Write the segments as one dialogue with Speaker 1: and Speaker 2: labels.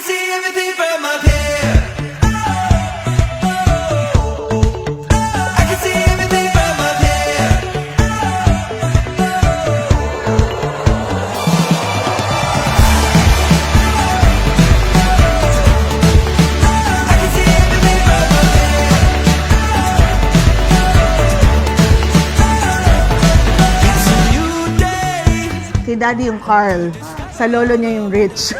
Speaker 1: see everything from up here. I can see everything from up here. I can see everything from up here. It's a new day.
Speaker 2: Si Daddy yung Carl. Sa lolo niya yung Rich.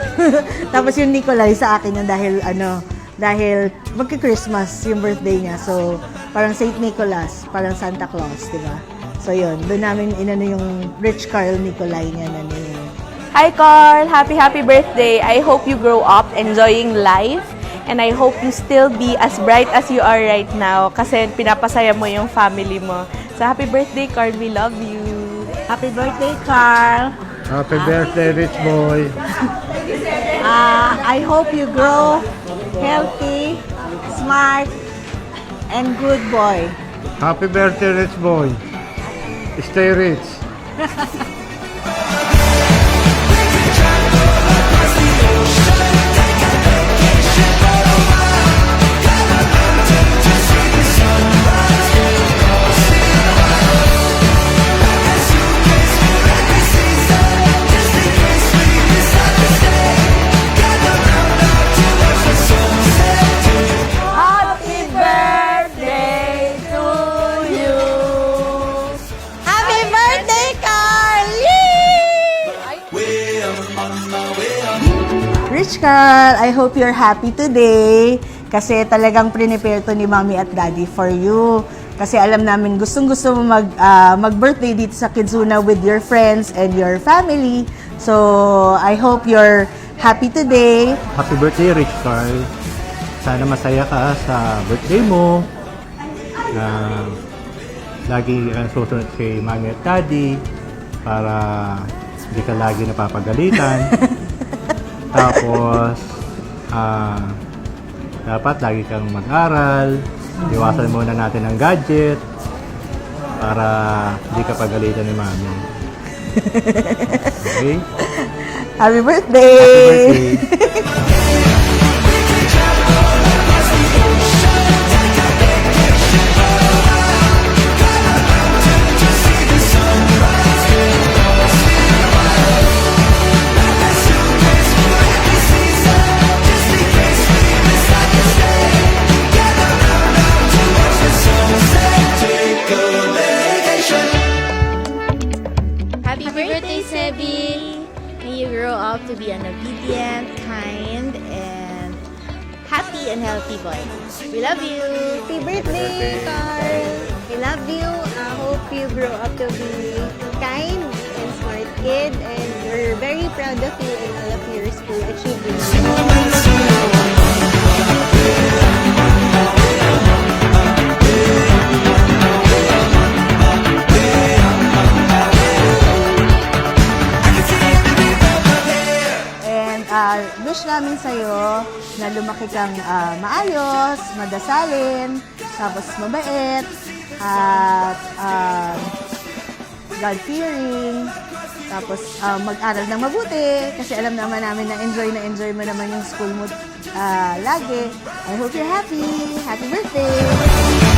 Speaker 2: Tapos yung Nikolai sa akin yung dahil magka-Christmas yung birthday niya. So, parang Saint Nicholas, parang Santa Claus, di ba? So, yun. Doon namin inano yung Rich Carl Nikolai niya na yun.
Speaker 3: Hi Carl! Happy birthday! I hope you grow up enjoying life and I hope you still be as bright as you are right now kasi pinapasaya mo yung family mo. So happy birthday Carl! We love you!
Speaker 2: Happy birthday, Carl!
Speaker 4: Happy birthday, Rich Boy.
Speaker 2: I hope you grow healthy, smart, and good boy.
Speaker 4: Happy birthday, Rich Boy. Stay rich.
Speaker 3: Happy birthday to you!
Speaker 2: Happy birthday, Carl!
Speaker 1: Way up on my way up.
Speaker 2: Rich Carl, I hope you're happy today kasi talagang prepare to ni Mommy at Daddy for you. Kasi alam namin gustong-gusto mo mag-birthday dito sa Kidzuna with your friends and your family. So, I hope you're happy today.
Speaker 4: Happy birthday, Rich Carl. Sana masaya ka sa birthday mo. Lagi kang susunod kay Mami at Daddy para hindi ka lagi napapagalitan. Tapos, dapat lagi kang mag-aral. Iwasan muna natin ang gadget para hindi ka pagalitan ni Mami. Okay?
Speaker 2: Happy birthday!
Speaker 4: Happy birthday!
Speaker 5: Happy birthday, Sebi! May you grow up to be an obedient, kind, and happy and healthy boy. We love you!
Speaker 2: Happy birthday, Carl! I love you. I hope you grow up to be kind and smart kid, and we're very proud of you in all of your school achievements. And wish namin sa'yo na lumaki kang maayos, madasalin, tapos mabait, at God-fearing, tapos mag-aral ng mabuti kasi alam naman namin na enjoy mo naman yung school mo lagi. I hope you're happy. Happy birthday!